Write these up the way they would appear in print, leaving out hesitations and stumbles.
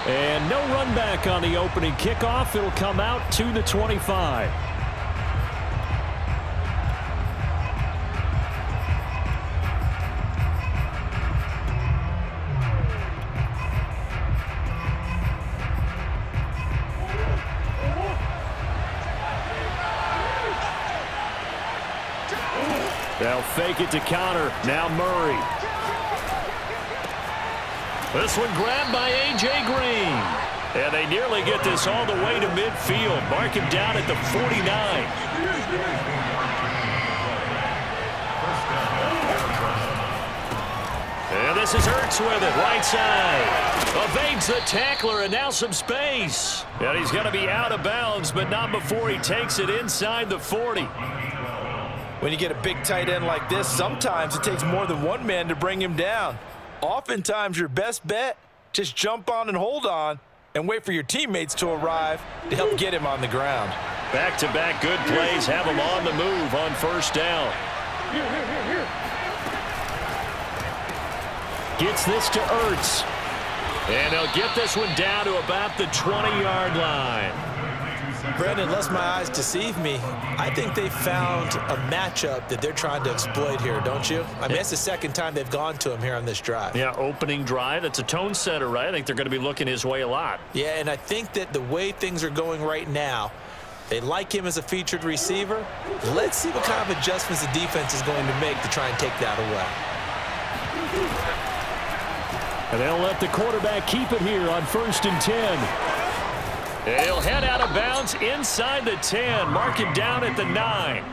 And no run back on the opening kickoff. It'll come out to the 25. They'll fake it to counter. Now Murray. This one grabbed by A.J. Green. And they nearly get this all the way to midfield. Mark him down at the 49. And this is Ertz with it, right side. Evades the tackler, and now some space. And he's going to be out of bounds, but not before he takes it inside the 40. When you get a big tight end like this, sometimes it takes more than one man to bring him down. Oftentimes, your best bet, just jump on and hold on and wait for your teammates to arrive to help get him on the ground. Back-to-back good plays have him on the move on first down. Gets this to Ertz. And they'll get this one down to about the 20-yard line. Brendan, unless my eyes deceive me, I think they found a matchup that they're trying to exploit here, don't you? I mean, that's the second time they've gone to him here on this drive. Yeah, opening drive. It's a tone setter, right? I think they're going to be looking his way a lot. Yeah, and I think that the way things are going right now, they like him as a featured receiver. Let's see what kind of adjustments the defense is going to make to try and take that away. And they'll let the quarterback keep it here on 1st and 10. He'll head out of bounds inside the 10. Mark him down at the 9.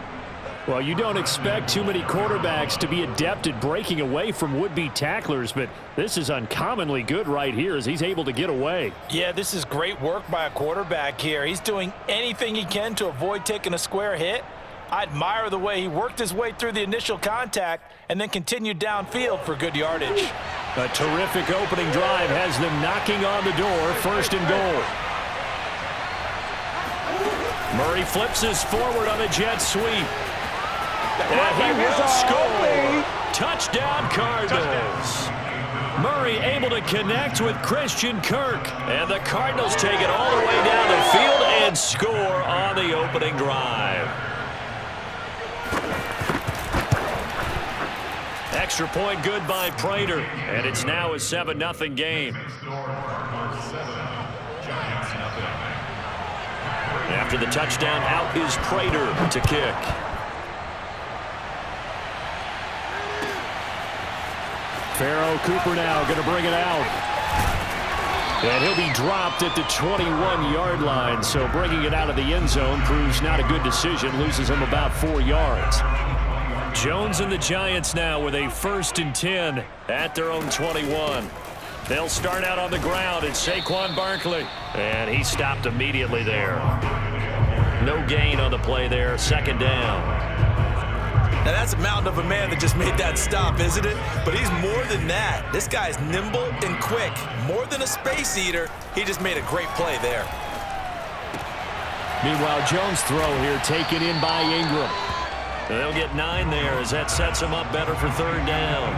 Well, you don't expect too many quarterbacks to be adept at breaking away from would-be tacklers, but this is uncommonly good right here as he's able to get away. Yeah, this is great work by a quarterback here. He's doing anything he can to avoid taking a square hit. I admire the way he worked his way through the initial contact and then continued downfield for good yardage. A terrific opening drive has them knocking on the door, 1st and goal. Murray flips his forward on a jet sweep. And he will score. Touchdown, Cardinals. Murray able to connect with Christian Kirk. And the Cardinals take it all the way down the field and score on the opening drive. Extra point good by Prater. And it's now a 7-0 game. After the touchdown, out is Prater to kick. Pharoh Cooper now going to bring it out. And he'll be dropped at the 21-yard line. So bringing it out of the end zone proves not a good decision. Loses him about 4 yards. Jones and the Giants now with a 1st and 10 at their own 21. They'll start out on the ground. It's Saquon Barkley. And he stopped immediately there. No gain on the play there. 2nd down. Now that's a mountain of a man that just made that stop, isn't it? But he's more than that. This guy's nimble and quick. More than a space eater, he just made a great play there. Meanwhile, Jones' throw here taken in by Ingram. They'll get 9 there as that sets him up better for 3rd down.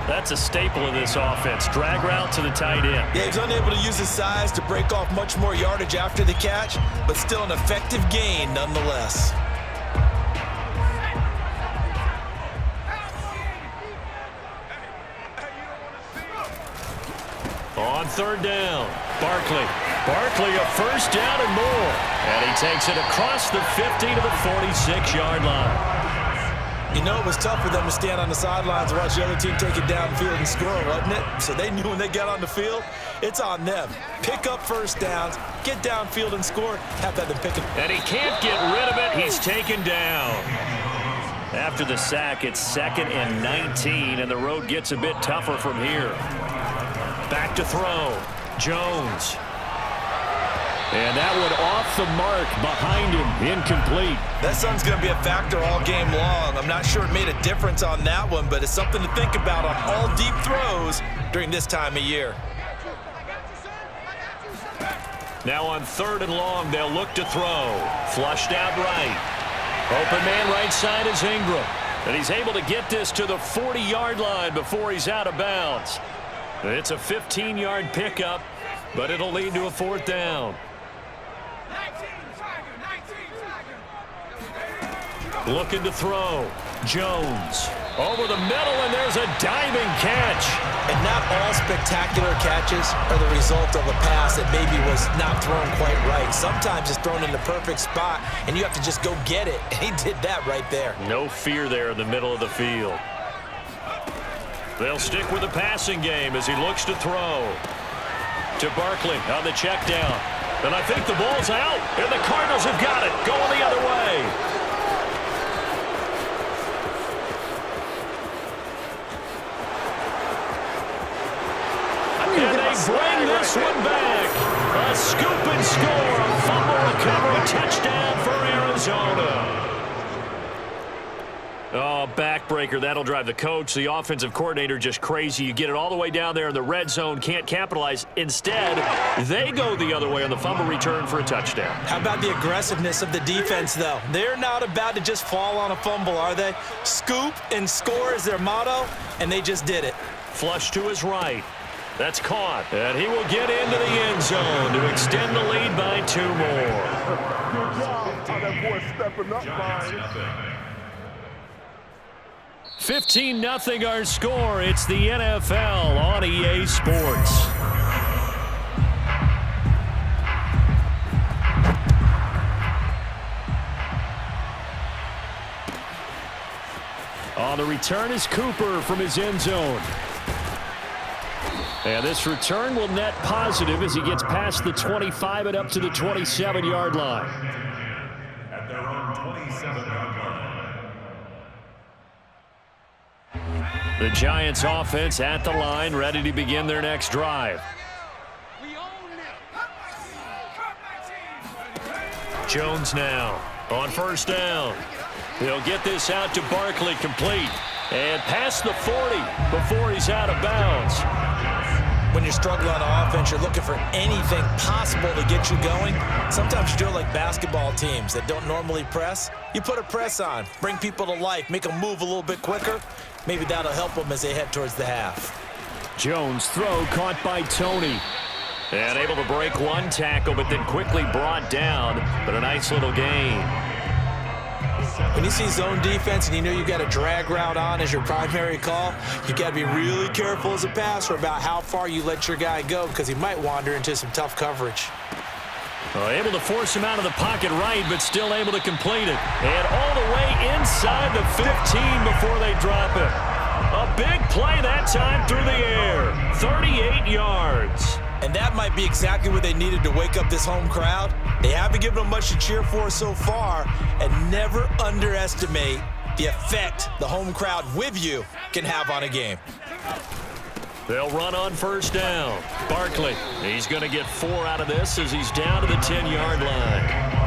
That's a staple of this offense. Drag route to the tight end. Yeah, he's unable to use his size to break off much more yardage after the catch, but still an effective gain nonetheless. On 3rd down, Barkley. Barkley a 1st down and more. And he takes it across the 50 to the 46-yard line. You know, it was tough for them to stand on the sidelines and watch the other team take it downfield and score, wasn't it? So they knew when they got on the field, it's on them. Pick up 1st downs, get downfield and score, have that them pick it. And he can't get rid of it. He's taken down. After the sack, it's 2nd and 19, and the road gets a bit tougher from here. Back to throw. Jones. And that one off the mark behind him. Incomplete. That sun's going to be a factor all game long. I'm not sure it made a difference on that one, but it's something to think about on all deep throws during this time of year. Now on 3rd and long, they'll look to throw. Flushed out right. Open man right side is Ingram. And he's able to get this to the 40-yard line before he's out of bounds. It's a 15-yard pickup. but it'll lead to a 4th down. Looking to throw. Jones over the middle, and there's a diving catch. And not all spectacular catches are the result of a pass that maybe was not thrown quite right. Sometimes it's thrown in the perfect spot, and you have to just go get it. And he did that right there. No fear there in the middle of the field. They'll stick with the passing game as he looks to throw. To Barkley on the check down. And I think the ball's out, and the Cardinals have got it, going the other way. And they bring this one back. A scoop and score, a fumble recovery touchdown for Arizona. Oh, backbreaker. That'll drive the coach, the offensive coordinator, just crazy. You get it all the way down there in the red zone, can't capitalize. Instead, they go the other way on the fumble return for a touchdown. How about the aggressiveness of the defense, though? They're not about to just fall on a fumble, are they? Scoop and score is their motto, and they just did it. Flush to his right. That's caught, and he will get into the end zone to extend the lead by 2 more. Good job on that boy stepping up, man. 15-0 our score. It's the NFL on EA Sports. On the return is Cooper from his end zone. And this return will net positive as he gets past the 25 and up to the 27-yard line. At their own 27-yard line. The Giants offense at the line, ready to begin their next drive. Jones now on 1st down. He'll get this out to Barkley, complete. And past the 40 before he's out of bounds. When you're struggling on offense, you're looking for anything possible to get you going. Sometimes you do it like basketball teams that don't normally press. You put a press on, bring people to life, make them move a little bit quicker. Maybe that'll help them as they head towards the half. Jones throw caught by Tony. And able to break one tackle, but then quickly brought down. But a nice little gain. When you see zone defense and you know you got a drag route on as your primary call, you got to be really careful as a passer about how far you let your guy go because he might wander into some tough coverage. Able to force him out of the pocket right, but still able to complete it. And all the way inside the 15 before they drop it. A big play that time through the air. 38 yards. And that might be exactly what they needed to wake up this home crowd. They haven't given them much to cheer for so far, and never underestimate the effect the home crowd with you can have on a game. They'll run on 1st down. Barkley, he's going to get 4 out of this as he's down to the 10-yard line.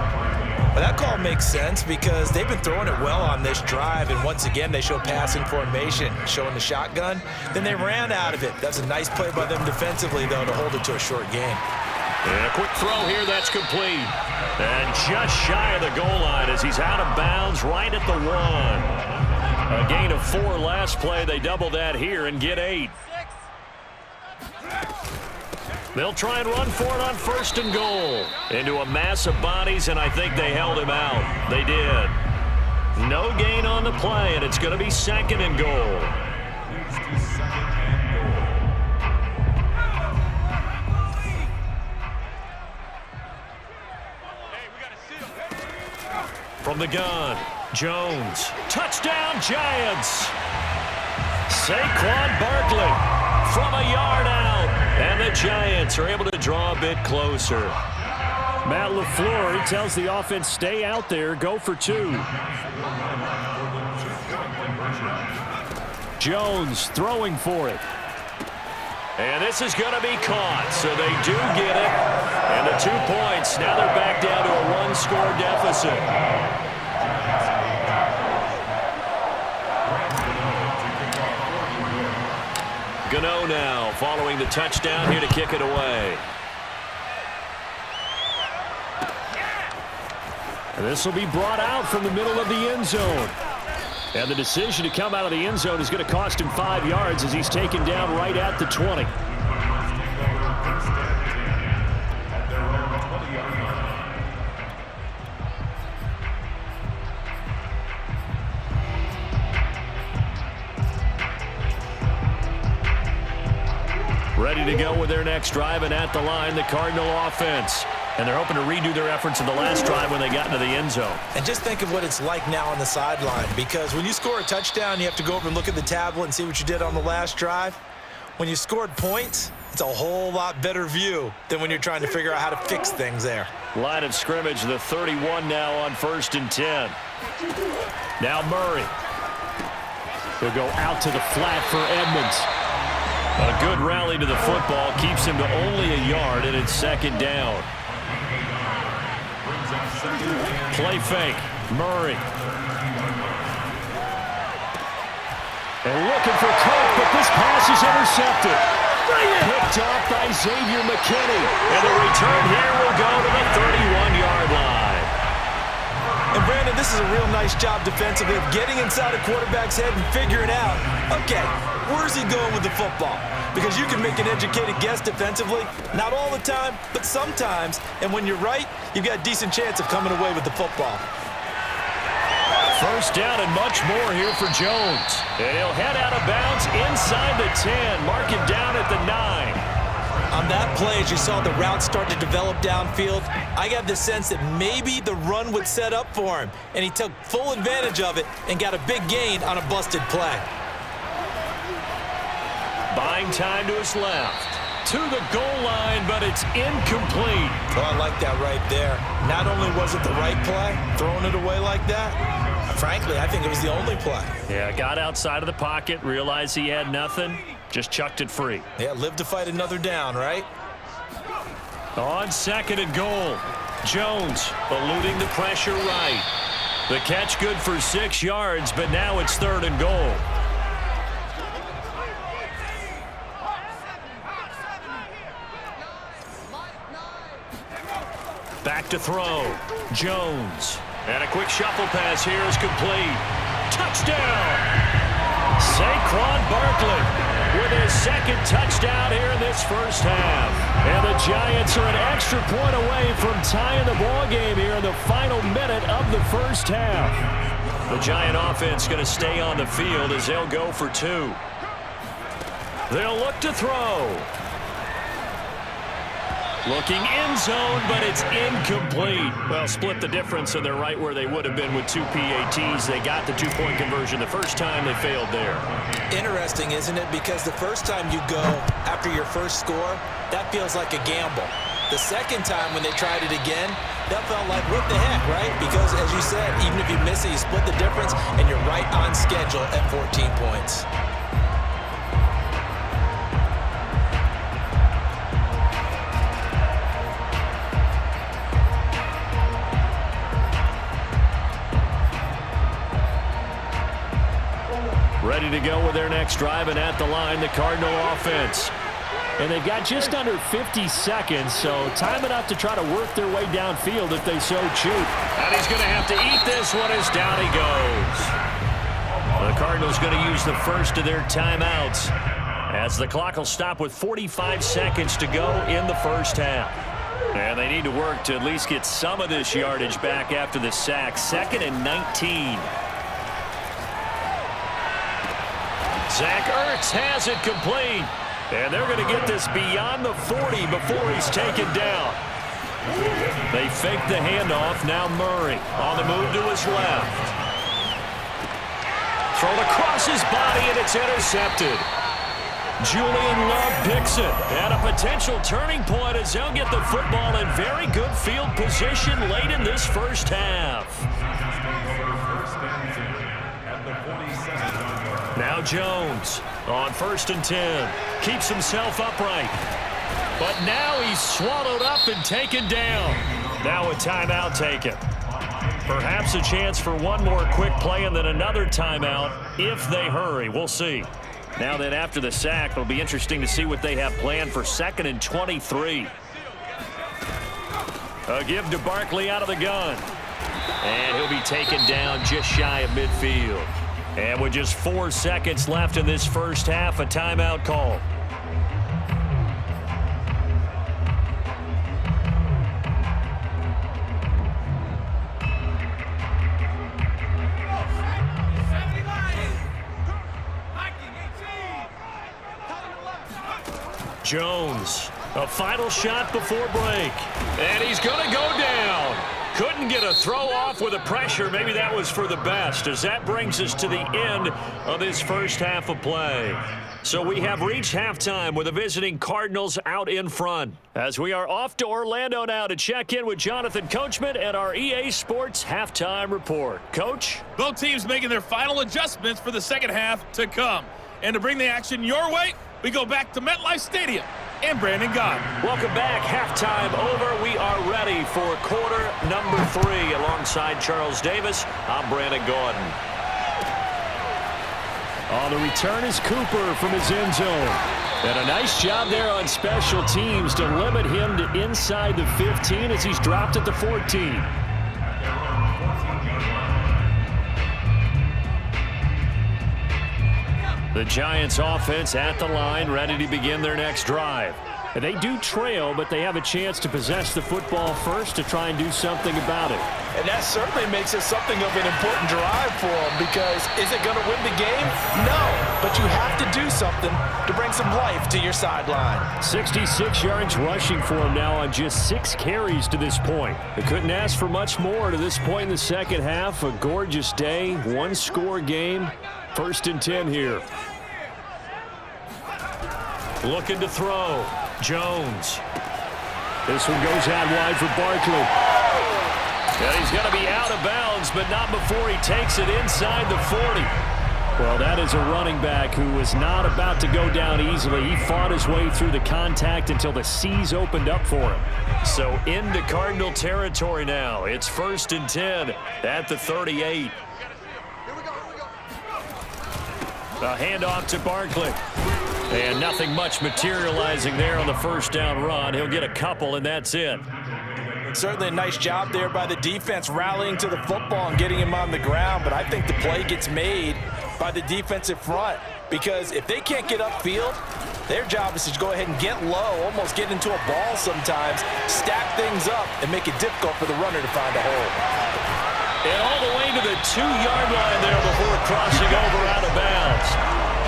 Well, that call makes sense because they've been throwing it well on this drive, and once again they show passing formation, showing the shotgun. Then they ran out of it. That's a nice play by them defensively, though, to hold it to a short gain. And a quick throw here that's complete. And just shy of the goal line as he's out of bounds right at the 1. A gain of 4 last play. They double that here and get 8. They'll try and run for it on 1st and goal. Into a mass of bodies, and I think they held him out. They did. No gain on the play, and it's going to be 2nd and goal. From the gun, Jones. Touchdown, Giants. Saquon Barkley from a yard out. And the Giants are able to draw a bit closer. Matt LaFleur, he tells the offense, stay out there, go for 2. Jones throwing for it. And this is going to be caught, so they do get it. And the 2 points, now they're back down to a 1-score deficit. Gano now following the touchdown here to kick it away. And this will be brought out from the middle of the end zone. And the decision to come out of the end zone is going to cost him 5 yards as he's taken down right at the 20. Ready to go with their next drive, and at the line, the Cardinal offense. And they're hoping to redo their efforts in the last drive when they got into the end zone. And just think of what it's like now on the sideline, because when you score a touchdown, you have to go over and look at the tablet and see what you did on the last drive. When you scored points, it's a whole lot better view than when you're trying to figure out how to fix things there. Line of scrimmage, the 31 now on 1st and 10. Now Murray. He'll go out to the flat for Edmonds. A good rally to the football keeps him to only a yard, and it's 2nd down. Play fake. Murray. And looking for Cook, but this pass is intercepted. Picked off by Xavier McKinney. And the return here will go to the 31-yard line. And Brandon, this is a real nice job defensively of getting inside a quarterback's head and figuring out, okay, where's he going with the football? Because you can make an educated guess defensively, not all the time, but sometimes. And when you're right, you've got a decent chance of coming away with the football. 1st down and much more here for Jones. And he'll head out of bounds inside the 10, mark him down at the 9. On that play, as you saw the route start to develop downfield, I got the sense that maybe the run would set up for him, and he took full advantage of it and got a big gain on a busted play. Buying time to his left. To the goal line, but it's incomplete. Well, I like that right there. Not only was it the right play, throwing it away like that, frankly, I think it was the only play. Yeah, got outside of the pocket, realized he had nothing, just chucked it free. Yeah, live to fight another down, right? On 2nd and goal, Jones eluding the pressure right. The catch good for 6 yards, but now it's 3rd and goal. Back to throw. Jones. And a quick shuffle pass here is complete. Touchdown! Saquon Barkley with his 2nd touchdown here in this 1st half. And the Giants are an extra point away from tying the ball game here in the final minute of the 1st half. The Giant offense going to stay on the field as they'll go for 2. They'll look to throw. Looking end zone, but it's incomplete. Well, split the difference, and they're right where they would have been with 2 PATs. They got the 2-point conversion the first time. They failed there. Interesting, isn't it? Because the first time you go after your first score, that feels like a gamble. The second time when they tried it again, that felt like, what the heck, right? Because, as you said, even if you miss it, you split the difference, and you're right on schedule at 14 points. Ready to go with their next drive, and at the line, the Cardinal offense. And they've got just under 50 seconds, so time enough to try to work their way downfield if they so choose. And he's going to have to eat this one as down he goes. The Cardinals going to use the first of their timeouts as the clock will stop with 45 seconds to go in the 1st half. And they need to work to at least get some of this yardage back after the sack. 2nd and 19. Zach Ertz has it complete. And they're going to get this beyond the 40 before he's taken down. They fake the handoff. Now Murray on the move to his left. Thrown across his body, and it's intercepted. Julian Love picks it. And a potential turning point as they'll get the football in very good field position late in this 1st half. Now Jones on 1st and 10. Keeps himself upright. But now he's swallowed up and taken down. Now a timeout taken. Perhaps a chance for one more quick play and then another timeout if they hurry. We'll see. Now then, after the sack, it'll be interesting to see what they have planned for 2nd and 23. A give to Barkley out of the gun. And he'll be taken down just shy of midfield. And with just 4 seconds left in this 1st half, a timeout call. Jones, a final shot before break. And he's going to go down. Couldn't get a throw off with the pressure. Maybe that was for the best, as that brings us to the end of this first half of play. So we have reached halftime with the visiting Cardinals out in front. As we are off to Orlando now to check in with Jonathan Coachman and our EA Sports halftime report. Coach? Both teams making their final adjustments for the second half to come. And to bring the action your way, we go back to MetLife Stadium and Brandon Gaudin. Welcome back. Halftime over. We are ready for quarter number 3. Alongside Charles Davis, I'm Brandon Gaudin. On the return is Cooper from his end zone. And a nice job there on special teams to limit him to inside the 15 as he's dropped at the 14. The Giants offense at the line, ready to begin their next drive. And they do trail, but they have a chance to possess the football first to try and do something about it. And that certainly makes it something of an important drive for them, because is it going to win the game? No, but you have to do something to bring some life to your sideline. 66 yards rushing for him now on just 6 carries to this point. They couldn't ask for much more to this point in the second half. A gorgeous day, one-score game. 1st and 10 here. Looking to throw. Jones. This one goes out wide for Barkley. And he's going to be out of bounds, but not before he takes it inside the 40. Well, that is a running back who was not about to go down easily. He fought his way through the contact until the seas opened up for him. So into Cardinal territory now. It's 1st and 10 at the 38. A handoff to Barkley. And nothing much materializing there on the first down run. He'll get a couple, and that's it. Certainly a nice job there by the defense rallying to the football and getting him on the ground, but I think the play gets made by the defensive front, because if they can't get upfield, their job is to go ahead and get low, almost get into a ball sometimes, stack things up, and make it difficult for the runner to find a hole. And all the way to the 2-yard line there before crossing over out of bounds.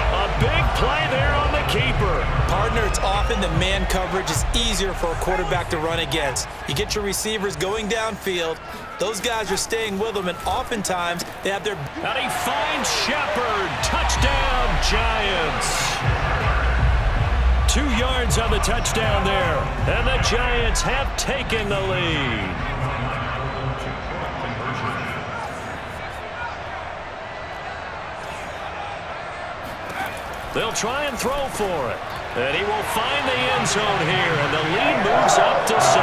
A big play there on the keeper. Partner, it's often the man coverage is easier for a quarterback to run against. You get your receivers going downfield. Those guys are staying with them, and oftentimes they have their... And he finds Shepard. Touchdown, Giants. 2 yards on the touchdown there. And the Giants have taken the lead. They'll try and throw for it. And he will find the end zone here. And the lead moves up to 7.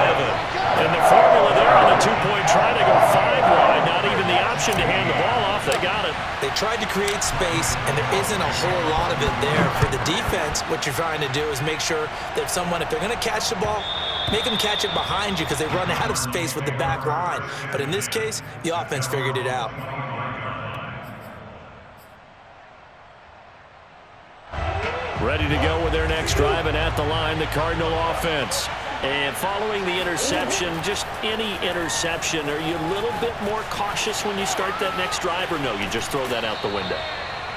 And the formula there on the 2-point try to go 5 wide. Not even the option to hand the ball off. They got it. They tried to create space, and there isn't a whole lot of it there. For the defense, what you're trying to do is make sure that if they're going to catch the ball, make them catch it behind you, because they run out of space with the back line. But in this case, the offense figured it out. Ready to go with their next drive, and at the line, the Cardinal offense. And following the interception, just any interception, are you a little bit more cautious when you start that next drive, or no, you just throw that out the window?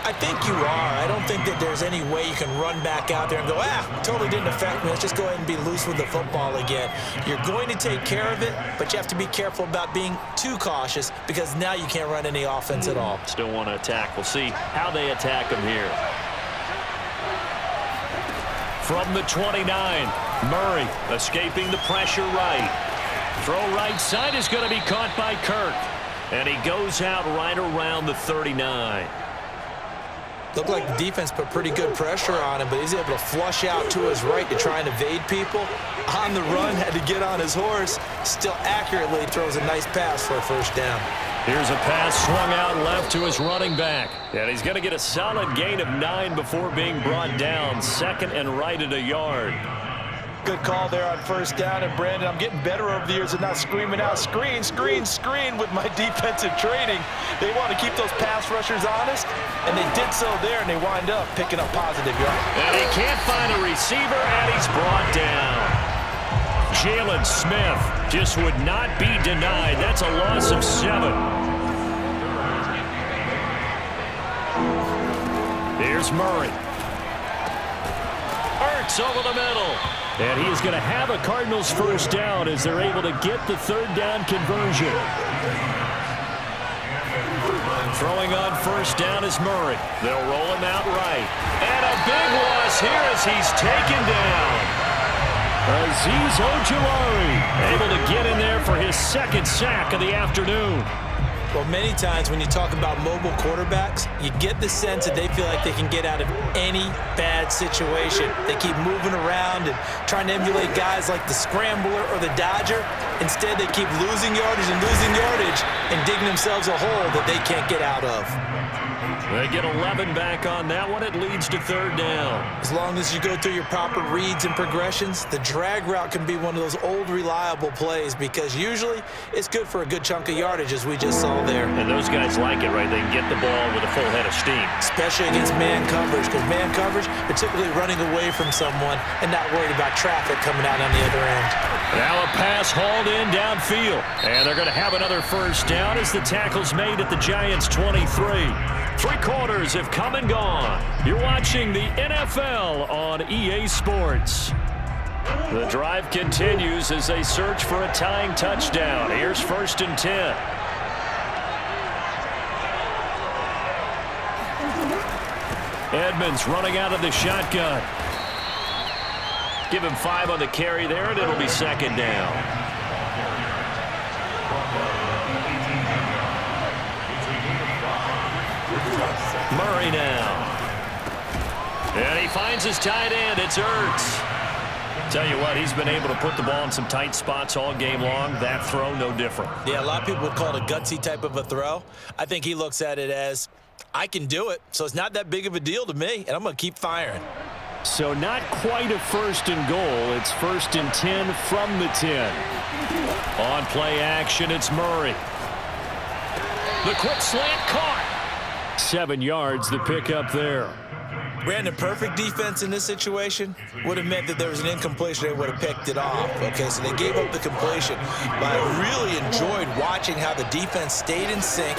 I think you are. I don't think that there's any way you can run back out there and go, totally didn't affect me. Let's just go ahead and be loose with the football again. You're going to take care of it, but you have to be careful about being too cautious, because now you can't run any offense at all. Still want to attack. We'll see how they attack them here. From the 29, Murray escaping the pressure right. Throw right side is going to be caught by Kirk. And he goes out right around the 39. Looked like the defense put pretty good pressure on him, but he's able to flush out to his right to try and evade people. On the run, had to get on his horse. Still accurately throws a nice pass for a first down. Here's a pass swung out left to his running back. And he's going to get a solid gain of 9 before being brought down. 2nd and right at a yard. Good call there on first down. And Brandon, I'm getting better over the years and not screaming out screen, screen, screen with my defensive training. They want to keep those pass rushers honest, and they did so there, and they wind up picking up positive yards. And he can't find a receiver, and he's brought down. Jalen Smith just would not be denied. That's a loss of 7. Here's Murray. Ertz Works over the middle. And he is going to have a Cardinals first down as they're able to get the third down conversion. Throwing on first down is Murray. They'll roll him out right. And a big loss here as he's taken down. Azeez Ojulari able to get in there for his second sack of the afternoon. Well, many times when you talk about mobile quarterbacks, you get the sense that they feel like they can get out of any bad situation. They keep moving around and trying to emulate guys like the Scrambler or the Dodger. Instead, they keep losing yardage and digging themselves a hole that they can't get out of. They get 11 back on that one. It leads to third down. As long as you go through your proper reads and progressions, the drag route can be one of those old reliable plays because usually it's good for a good chunk of yardage, as we just saw there. And those guys like it, right? They can get the ball with a full head of steam. Especially against man coverage, because man coverage, particularly running away from someone and not worried about traffic coming out on the other end. Now a pass hauled in downfield. And they're going to have another first down as the tackle's made at the Giants' 23. 3 quarters have come and gone. You're watching the NFL on EA Sports. The drive continues as they search for a tying touchdown. Here's 1st and 10. Edmonds running out of the shotgun. Give him 5 on the carry there, and it'll be second down. Murray now. And he finds his tight end. It's Ertz. Tell you what, he's been able to put the ball in some tight spots all game long. That throw, no different. Yeah, a lot of people would call it a gutsy type of a throw. I think he looks at it as, I can do it, so it's not that big of a deal to me, and I'm going to keep firing. So not quite a 1st and goal. It's 1st and 10 from the 10. On play action, it's Murray. The quick slant caught. 7 yards, the pickup there. Brandon, perfect defense in this situation would have meant that there was an incompletion. They would have picked it off. Okay, so they gave up the completion. But I really enjoyed watching how the defense stayed in sync,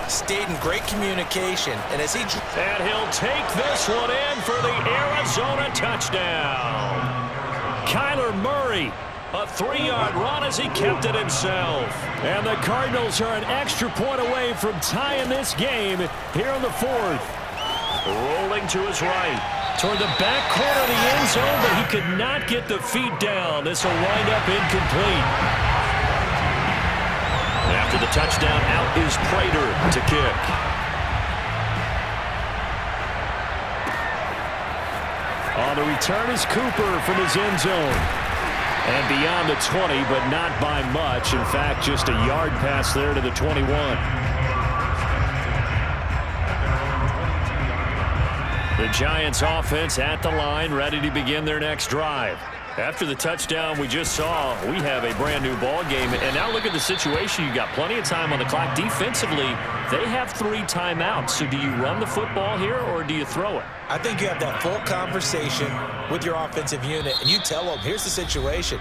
stayed in great communication. And as and he'll take this one in for the Arizona touchdown. Kyler Murray, a 3-yard run as he kept it himself. And the Cardinals are an extra point away from tying this game here in the 4th. Rolling to his right. Toward the back corner of the end zone, but he could not get the feet down. This will wind up incomplete. After the touchdown, out is Prater to kick. On the return is Cooper from his end zone. And beyond the 20, but not by much. In fact, just a yard pass there to the 21. The Giants offense at the line, ready to begin their next drive. After the touchdown we just saw, we have a brand new ball game. And now look at the situation. You got plenty of time on the clock. Defensively, they have 3 timeouts. So do you run the football here or do you throw it? I think you have that full conversation with your offensive unit, and you tell them, here's the situation.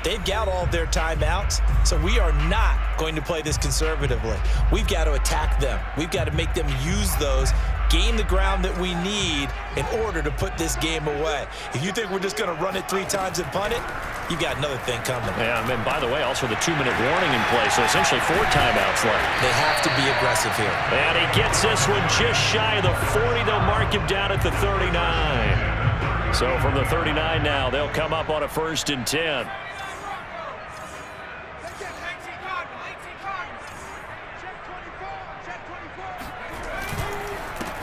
They've got all of their timeouts, so we are not going to play this conservatively. We've got to attack them. We've got to make them use those, gain the ground that we need in order to put this game away. If you think we're just going to run it 3 times and punt it, you've got another thing coming. Yeah, and by the way, also the 2-minute warning in play, so essentially 4 timeouts left. They have to be aggressive here. And he gets this one just shy of the 40. They'll mark him down at the 39. So from the 39 now, they'll come up on a 1st and 10.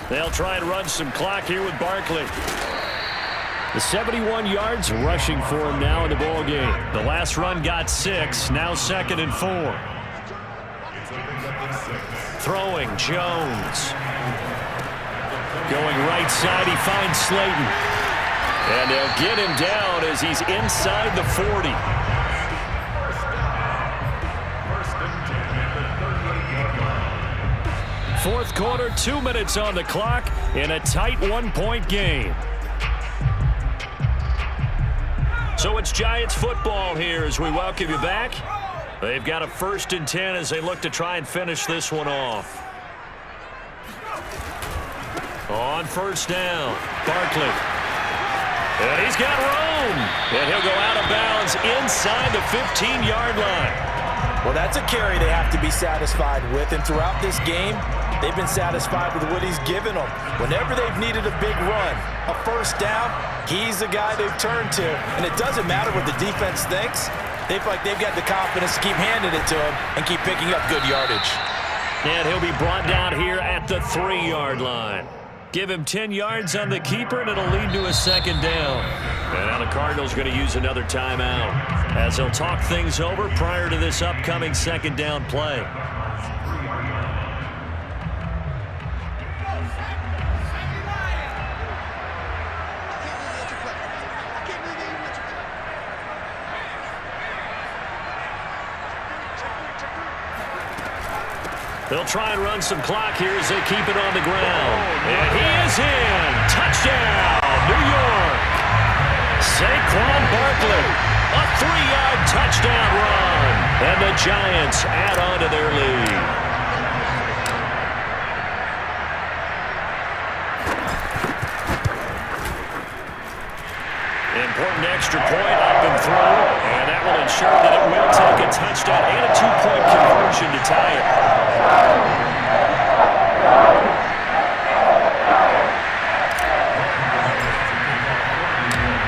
They'll try and run some clock here with Barkley. The 71 yards rushing for him now in the ball game. The last run got 6, now 2nd and 4. Throwing, Jones. Going right side, he finds Slayton. And they'll get him down as he's inside the 40. Fourth quarter, 2 minutes on the clock in a tight 1-point game. So it's Giants football here as we welcome you back. They've got a 1st and 10 as they look to try and finish this one off. On 1st down, Barkley. And he's got room. And he'll go out of bounds inside the 15-yard line. Well, that's a carry they have to be satisfied with. And throughout this game, they've been satisfied with what he's given them. Whenever they've needed a big run, a first down, he's the guy they've turned to. And it doesn't matter what the defense thinks. They feel like they've got the confidence to keep handing it to him and keep picking up good yardage. And he'll be brought down here at the 3-yard line. Give him 10 yards on the keeper, and it'll lead to a second down. And now the Cardinals going to use another timeout as they'll talk things over prior to this upcoming second down play. They'll try and run some clock here as they keep it on the ground. And he is in. Touchdown, New York. Saquon Barkley, a 3-yard touchdown run. And the Giants add on to their lead. Important extra point up and through. And that will ensure that it will take a touchdown and a 2-point conversion to tie it.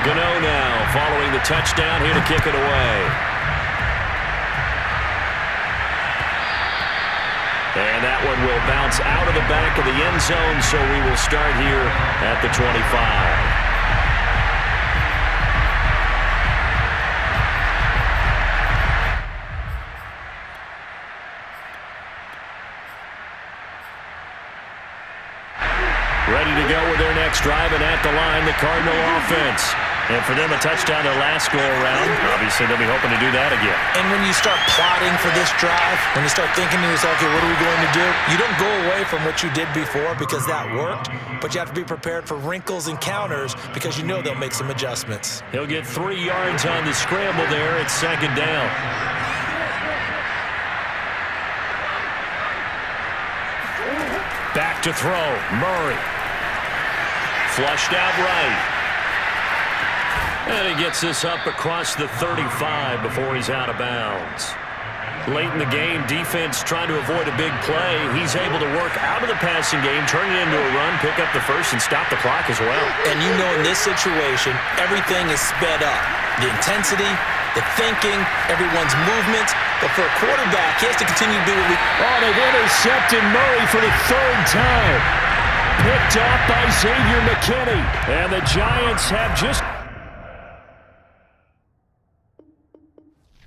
Gano now following the touchdown here to kick it away. And that one will bounce out of the back of the end zone, so we will start here at the 25. Ready to go with their next drive, and at the line, the Cardinal offense. And for them, a touchdown their last go-around. Obviously, they'll be hoping to do that again. And when you start plotting for this drive, when you start thinking to yourself, okay, what are we going to do? You don't go away from what you did before because that worked, but you have to be prepared for wrinkles and counters because you know they'll make some adjustments. He'll get 3 yards on the scramble there. It's second down. Back to throw. Murray. Flushed out right. And he gets this up across the 35 before he's out of bounds. Late in the game, defense trying to avoid a big play. He's able to work out of the passing game, turn it into a run, pick up the first, and stop the clock as well. And you know in this situation, everything is sped up. The intensity, the thinking, everyone's movements. But for a quarterback, he has to continue to do what we... Oh, they've intercepted Murray for the 3rd time. Picked off by Xavier McKinney. And the Giants have just